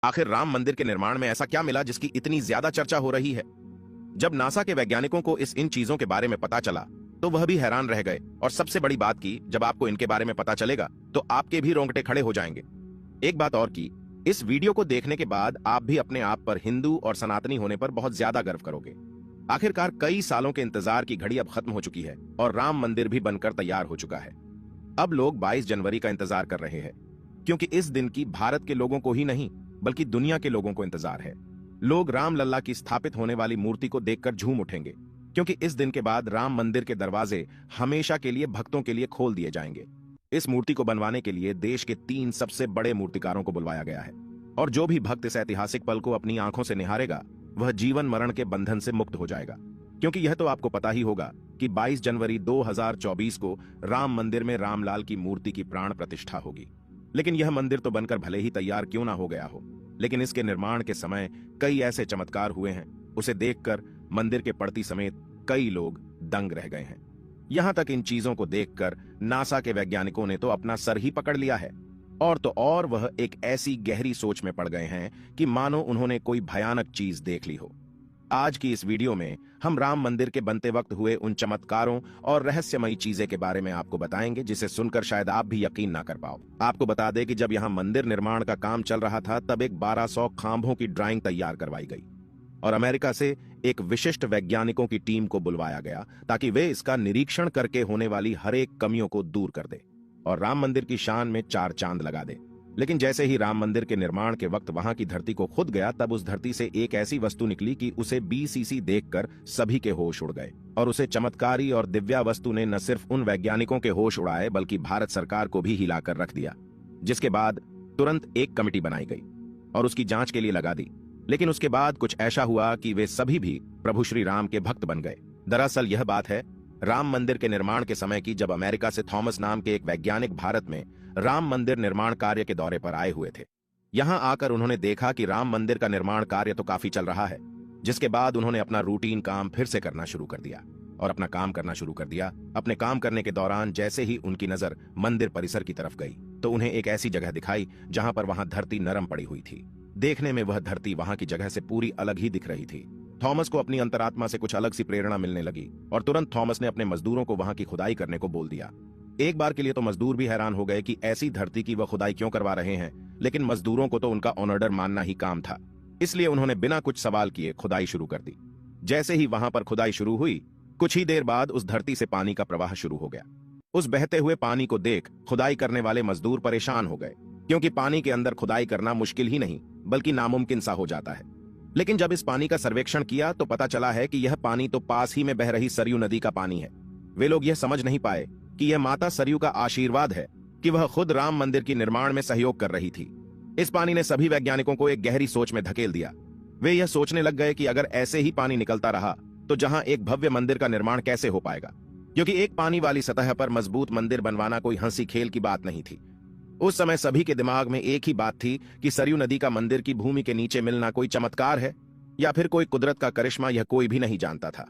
आखिर राम मंदिर के निर्माण में ऐसा क्या मिला जिसकी इतनी ज्यादा चर्चा हो रही है? जब नासा के वैज्ञानिकों को इन चीजों के बारे में पता चला तो वह भी हैरान रह गए। और सबसे बड़ी बात की, जब आपको इनके बारे में पता चलेगा तो आपके भी रोंगटे खड़े हो जाएंगे। एक बात और की, इस वीडियो को देखने के बाद आप भी अपने आप पर हिंदू और सनातनी होने पर बहुत ज्यादा गर्व करोगे। आखिरकार कई सालों के इंतजार की घड़ी अब खत्म हो चुकी है और राम मंदिर भी बनकर तैयार हो चुका है। अब लोग 22 जनवरी का इंतजार कर रहे हैं, क्योंकि इस दिन की भारत के लोगों को ही नहीं बल्कि दुनिया के लोगों को इंतजार है। लोग राम लल्ला की स्थापित होने वाली मूर्ति को देखकर झूम उठेंगे, क्योंकि इस दिन के बाद राम मंदिर के दरवाजे हमेशा के लिए भक्तों के लिए खोल दिए जाएंगे। इस मूर्ति को बनवाने के लिए देश के 3 सबसे बड़े मूर्तिकारों को बुलवाया गया है, और जो भी भक्त इस ऐतिहासिक पल को अपनी आंखों से निहारेगा वह जीवन मरण के बंधन से मुक्त हो जाएगा। क्योंकि यह तो आपको पता ही होगा कि 22 जनवरी 2024 को राम मंदिर में रामलाल की मूर्ति की प्राण प्रतिष्ठा होगी। लेकिन यह मंदिर तो बनकर भले ही तैयार क्यों ना हो गया हो, लेकिन इसके निर्माण के समय कई ऐसे चमत्कार हुए हैं, उसे देखकर मंदिर के पड़ती समेत कई लोग दंग रह गए हैं। यहां तक इन चीजों को देखकर नासा के वैज्ञानिकों ने तो अपना सर ही पकड़ लिया है, और तो और वह एक ऐसी गहरी सोच में पड़ गए हैं कि मानो उन्होंने कोई भयानक चीज देख ली हो। आज की इस वीडियो में हम राम मंदिर के बनते वक्त हुए उन चमत्कारों और रहस्यमयी चीजें के बारे में आपको बताएंगे, जिसे सुनकर शायद आप भी यकीन ना कर पाओ। आपको बता दें कि जब यहां मंदिर निर्माण का काम चल रहा था तब एक 1200 खांभों की ड्राइंग तैयार करवाई गई और अमेरिका से एक विशिष्ट वैज्ञानिकों की टीम को बुलवाया गया ताकि वे इसका निरीक्षण करके होने वाली हर एक कमियों को दूर कर दे और राम मंदिर की शान में 4 चांद लगा दे। लेकिन जैसे ही राम मंदिर के निर्माण के वक्त वहां की धरती को खुद गया, तब उस धरती से एक ऐसी वस्तु निकली कि उसे BCC देखकर सभी के होश उड़ गए। और उसे चमत्कारी और दिव्या वस्तु ने न सिर्फ उन वैज्ञानिकों के होश उड़ाए बल्कि भारत सरकार को भी हिलाकर रख दिया, जिसके बाद तुरंत एक कमेटी बनाई गई और उसकी जांच के लिए लगा दी। लेकिन उसके बाद कुछ ऐसा हुआ कि वे सभी भी प्रभु श्री राम के भक्त बन गए। दरअसल यह बात है राम मंदिर के निर्माण के समय की, जब अमेरिका से थॉमस नाम के एक वैज्ञानिक भारत में राम मंदिर निर्माण कार्य के दौरे पर आए हुए थे। यहां आकर उन्होंने देखा कि राम मंदिर का निर्माण कार्य तो काफी चल रहा है, जिसके बाद उन्होंने अपना रूटीन काम फिर से करना शुरू कर दिया और अपना काम करना शुरू कर दिया। अपने काम करने के दौरान जैसे ही उनकी नजर मंदिर परिसर की तरफ गई तो उन्हें एक ऐसी जगह दिखाई जहां पर वहां धरती नरम पड़ी हुई थी। देखने में वह धरती वहां की जगह से पूरी अलग ही दिख रही थी। थॉमस को अपनी अंतरात्मा से कुछ अलग सी प्रेरणा मिलने लगी और तुरंत थॉमस ने अपने मजदूरों को वहां की खुदाई करने को बोल दिया। एक बार के लिए तो मजदूर भी हैरान हो गए कि ऐसी धरती की वह खुदाई क्यों करवा रहे हैं, लेकिन मजदूरों को तो उनका ऑर्डर मानना ही काम था, इसलिए उन्होंने बिना कुछ सवाल किए खुदाई शुरू कर दी। जैसे ही वहां पर खुदाई शुरू हुई, कुछ ही देर बाद उस धरती से पानी का प्रवाह शुरू हो गया। उस बहते हुए पानी को देख खुदाई करने वाले मजदूर परेशान हो गए, क्योंकि पानी के अंदर खुदाई करना मुश्किल ही नहीं बल्कि नामुमकिन सा हो जाता है। लेकिन जब इस पानी का सर्वेक्षण किया तो पता चला है कि यह पानी तो पास ही में बह रही सरयू नदी का पानी है। वे लोग यह समझ नहीं पाए कि यह माता सरयू का आशीर्वाद है कि वह खुद राम मंदिर के निर्माण में सहयोग कर रही थी। इस पानी ने सभी वैज्ञानिकों को एक गहरी सोच में धकेल दिया। वे यह सोचने लग गए कि अगर ऐसे ही पानी निकलता रहा तो जहां एक भव्य मंदिर का निर्माण कैसे हो पाएगा, क्योंकि एक पानी वाली सतह पर मजबूत मंदिर बनवाना कोई हंसी खेल की बात नहीं थी। उस समय सभी के दिमाग में एक ही बात थी कि सरयू नदी का मंदिर की भूमि के नीचे मिलना कोई चमत्कार है या फिर कोई कुदरत का करिश्मा, यह कोई भी नहीं जानता था।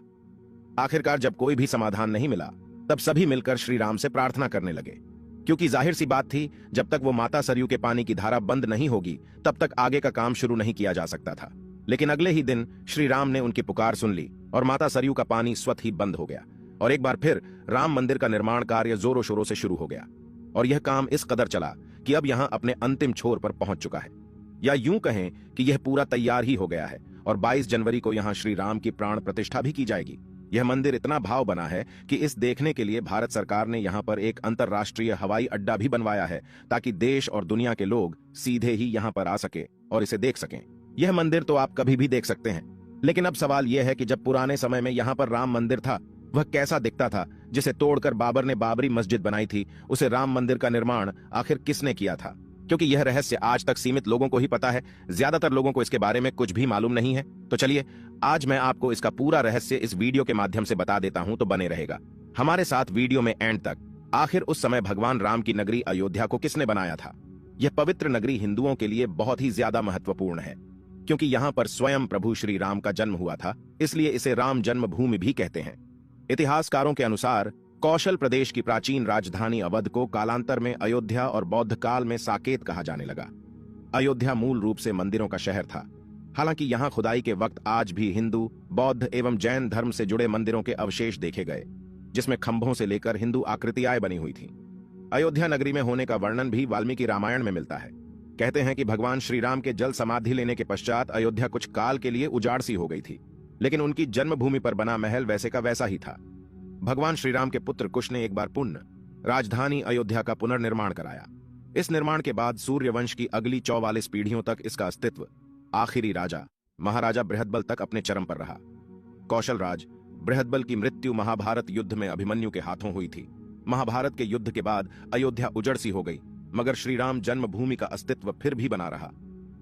आखिरकार जब कोई भी समाधान नहीं मिला तब सभी मिलकर श्री राम से प्रार्थना करने लगे, क्योंकि जाहिर सी बात थी जब तक वो माता सरयू के पानी की धारा बंद नहीं होगी तब तक आगे का काम शुरू नहीं किया जा सकता था। लेकिन अगले ही दिन श्री राम ने उनकी पुकार सुन ली और माता सरयू का पानी स्वतः ही बंद हो गया और एक बार फिर राम मंदिर का निर्माण कार्य जोरों शोरों से शुरू हो गया। और यह काम इस कदर चला कि अब यहां अपने अंतिम छोर पर पहुंच चुका है, या यूं कहें कि यह पूरा तैयार ही हो गया है और 22 जनवरी को यहां श्री राम की प्राण प्रतिष्ठा भी की जाएगी। यह मंदिर इतना भाव बना है कि इस देखने के लिए भारत सरकार ने यहां पर एक अंतरराष्ट्रीय हवाई अड्डा भी बनवाया है, ताकि देश और दुनिया के लोग सीधे ही यहां पर आ सके और इसे देख सकें। यह मंदिर तो आप कभी भी देख सकते हैं, लेकिन अब सवाल यह है कि जब पुराने समय में यहां पर राम मंदिर था वह कैसा दिखता था, जिसे तोड़कर बाबर ने बाबरी मस्जिद बनाई थी। उसे राम मंदिर का निर्माण आखिर किसने किया था, क्योंकि यह रहस्य आज तक सीमित लोगों को ही पता है, ज्यादातर लोगों को इसके बारे में कुछ भी मालूम नहीं है। तो चलिए आज मैं आपको इसका पूरा रहस्य इस वीडियो के माध्यम से बता देता हूं, तो बने रहेगा हमारे साथ वीडियो में एंड तक। आखिर उस समय भगवान राम की नगरी अयोध्या को किसने बनाया था? यह पवित्र नगरी हिंदुओं के लिए बहुत ही ज्यादा महत्वपूर्ण है, क्योंकि यहां पर स्वयं प्रभु श्री राम का जन्म हुआ था, इसलिए इसे राम जन्मभूमि भी कहते हैं। इतिहासकारों के अनुसार कौशल प्रदेश की प्राचीन राजधानी अवध को कालांतर में अयोध्या और बौद्ध काल में साकेत कहा जाने लगा। अयोध्या मूल रूप से मंदिरों का शहर था। हालांकि यहां खुदाई के वक्त आज भी हिंदू, बौद्ध एवं जैन धर्म से जुड़े मंदिरों के अवशेष देखे गए, जिसमें खंभों से लेकर हिंदू आकृतियां बनी हुई थीं। अयोध्या नगरी में होने का वर्णन भी वाल्मीकि रामायण में मिलता है। कहते हैं कि भगवान श्री राम के जल समाधि लेने के पश्चात अयोध्या कुछ काल के लिए उजाड़ सी हो गई थी, लेकिन उनकी जन्मभूमि पर बना महल वैसे का वैसा ही था। भगवान श्री राम के पुत्र कुश ने एक बार पुण्य राजधानी अयोध्या का पुनर्निर्माण कराया। इस निर्माण के बाद सूर्यवंश की अगली 44 पीढ़ियों तक इसका अस्तित्व आखिरी राजा महाराजा बृहदबल तक अपने चरम पर रहा। कौशल राज बृहदबल की मृत्यु महाभारत युद्ध में अभिमन्यु के हाथों हुई थी। महाभारत के युद्ध के बाद अयोध्या उजड़ सी हो गई, मगर श्री राम जन्मभूमि का अस्तित्व फिर भी बना रहा।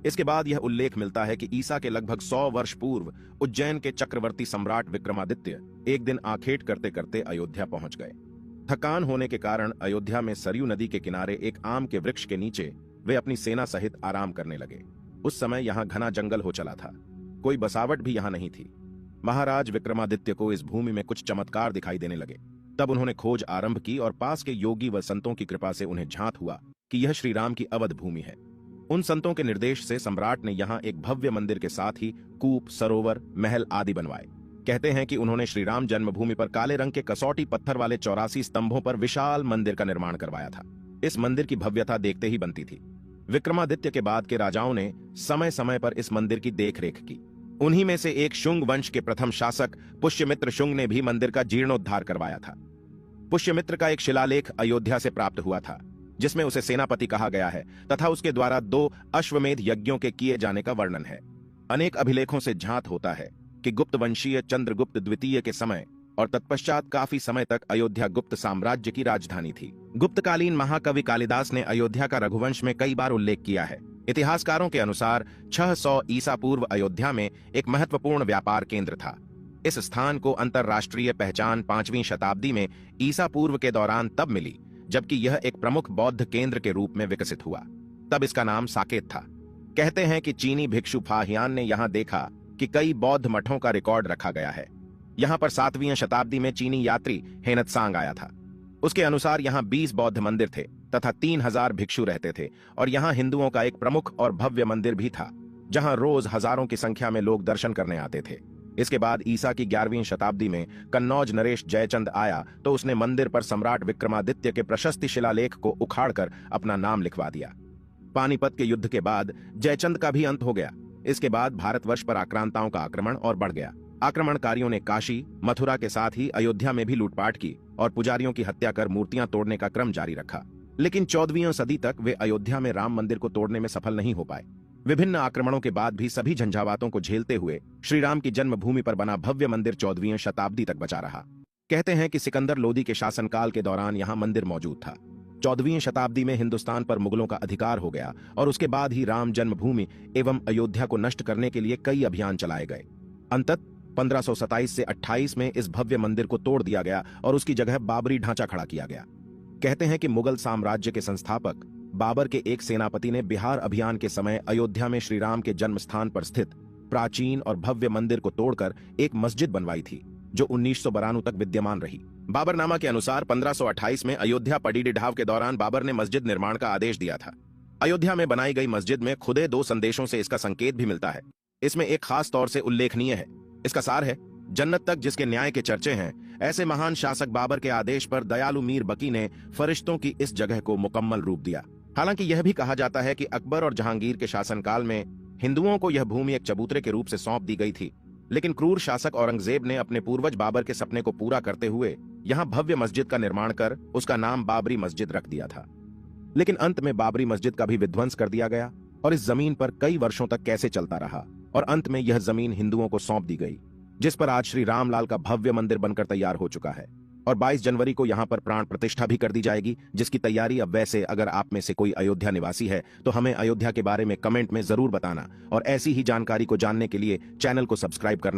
इसके बाद यह उल्लेख मिलता है कि ईसा के लगभग 100 वर्ष पूर्व उज्जैन के चक्रवर्ती सम्राट विक्रमादित्य एक दिन आखेट करते करते अयोध्या पहुंच गए। थकान होने के कारण अयोध्या में सरयू नदी के किनारे एक आम के वृक्ष के नीचे वे अपनी सेना सहित आराम करने लगे। उस समय यहाँ घना जंगल हो चला था, कोई बसावट भी यहाँ नहीं थी। महाराज विक्रमादित्य को इस भूमि में कुछ चमत्कार दिखाई देने लगे। तब उन्होंने खोज आरंभ की और पास के योगी व संतों की कृपा से उन्हें झांत हुआ कि यह श्री राम की अवध भूमि है। उन संतों के निर्देश से सम्राट ने यहाँ एक भव्य मंदिर के साथ ही कूप, सरोवर, महल आदि बनवाए। कहते हैं कि उन्होंने श्री राम जन्मभूमि पर काले रंग के कसौटी पत्थर वाले 84 स्तंभों पर विशाल मंदिर का निर्माण करवाया था। इस मंदिर की भव्यता देखते ही बनती थी। विक्रमादित्य के बाद के राजाओं ने समय समय पर इस मंदिर की देखरेख की। उन्हीं में से एक शुंग वंश के प्रथम शासक पुष्यमित्र शुंग ने भी मंदिर का जीर्णोद्धार करवाया था। पुष्यमित्र का एक शिलालेख अयोध्या से प्राप्त हुआ था, जिसमें उसे सेनापति कहा गया है तथा उसके द्वारा 2 अश्वमेध यज्ञों के किए जाने का वर्णन है। अनेक अभिलेखों से ज्ञात होता है कि गुप्त वंशीय चंद्रगुप्त द्वितीय के समय और तत्पश्चात काफी समय तक अयोध्या गुप्त साम्राज्य की राजधानी थी। गुप्तकालीन महाकवि कालिदास ने अयोध्या का रघुवंश में कई बार उल्लेख किया है। इतिहासकारों के अनुसार 600 ईसा पूर्व अयोध्या में एक महत्वपूर्ण व्यापार केंद्र था। इस स्थान को अंतरराष्ट्रीय पहचान 5वीं शताब्दी में ईसा पूर्व के दौरान तब मिली जबकि यह एक प्रमुख बौद्ध केंद्र के रूप में विकसित हुआ। तब इसका नाम साकेत था। कहते हैं कि चीनी भिक्षु फाहियान ने यहाँ देखा कि कई बौद्ध मठों का रिकॉर्ड रखा गया है। यहाँ पर 7वीं शताब्दी में चीनी यात्री हेनत्सांग आया था। उसके अनुसार यहाँ 20 बौद्ध मंदिर थे तथा 3000 भिक्षु रहते थे और यहाँ हिंदुओं का एक प्रमुख और भव्य मंदिर भी था, जहाँ रोज हजारों की संख्या में लोग दर्शन करने आते थे। इसके बाद ईसा की 11वीं शताब्दी में कन्नौज नरेश जयचंद आया तो उसने मंदिर पर सम्राट विक्रमादित्य के प्रशस्ति शिलालेख को उखाड़कर अपना नाम लिखवा दिया। पानीपत के युद्ध के बाद जयचंद का भी अंत हो गया। इसके बाद भारतवर्ष पर आक्रांताओं का आक्रमण और बढ़ गया। आक्रमणकारियों ने काशी, मथुरा के साथ ही अयोध्या में भी लूटपाट की और पुजारियों की हत्या कर मूर्तियां तोड़ने का क्रम जारी रखा। लेकिन 14वीं सदी तक वे अयोध्या में राम मंदिर को तोड़ने में सफल नहीं हो पाए। विभिन्न आक्रमणों के बाद भी सभी झंझावातों को झेलते हुए श्री राम की जन्मभूमि पर बना भव्य मंदिर 14वीं शताब्दी तक बचा रहा। कहते हैं कि सिकंदर लोदी के शासनकाल के दौरान यहाँ मंदिर मौजूद था। 14वीं शताब्दी में हिंदुस्तान पर मुगलों का अधिकार हो गया और उसके बाद ही राम जन्मभूमि एवं अयोध्या को नष्ट करने के लिए कई अभियान चलाए गए। अंततः 1527 से 28 में इस भव्य मंदिर को तोड़ दिया गया और उसकी जगह बाबरी ढांचा खड़ा किया गया। कहते हैं कि मुगल साम्राज्य के संस्थापक बाबर के एक सेनापति ने बिहार अभियान के समय अयोध्या में श्री राम के जन्म स्थान पर स्थित प्राचीन और भव्य मंदिर को तोड़कर एक मस्जिद बनवाई थी, जो 1992 तक विद्यमान रही। बाबरनामा के अनुसार 1528 में अयोध्या पडीडी ढाव के दौरान बाबर ने मस्जिद निर्माण का आदेश दिया था। अयोध्या में बनाई गई मस्जिद में खुदे 2 संदेशों से इसका संकेत भी मिलता है। इसमें एक खास तौर से उल्लेखनीय है। इसका सार है, जन्नत तक जिसके न्याय के चर्चे हैं, ऐसे महान शासक बाबर के आदेश पर दयालु मीर बकी ने फरिश्तों की इस जगह को मुकम्मल रूप दिया। हालांकि यह भी कहा जाता है कि अकबर और जहांगीर के शासनकाल में हिंदुओं को यह भूमि एक चबूतरे के रूप से सौंप दी गई थी, लेकिन क्रूर शासक औरंगजेब ने अपने पूर्वज बाबर के सपने को पूरा करते हुए यहाँ भव्य मस्जिद का निर्माण कर उसका नाम बाबरी मस्जिद रख दिया था। लेकिन अंत में बाबरी मस्जिद का भी विध्वंस कर दिया गया और इस जमीन पर कई वर्षों तक कैसे चलता रहा और अंत में यह जमीन हिंदुओं को सौंप दी गई, जिस पर आज श्री रामलाल का भव्य मंदिर बनकर तैयार हो चुका है। और 22 जनवरी को यहाँ पर प्राण प्रतिष्ठा भी कर दी जाएगी, जिसकी तैयारी अब वैसे अगर आप में से कोई अयोध्या निवासी है तो हमें अयोध्या के बारे में कमेंट में जरूर बताना और ऐसी ही जानकारी को जानने के लिए चैनल को सब्सक्राइब करना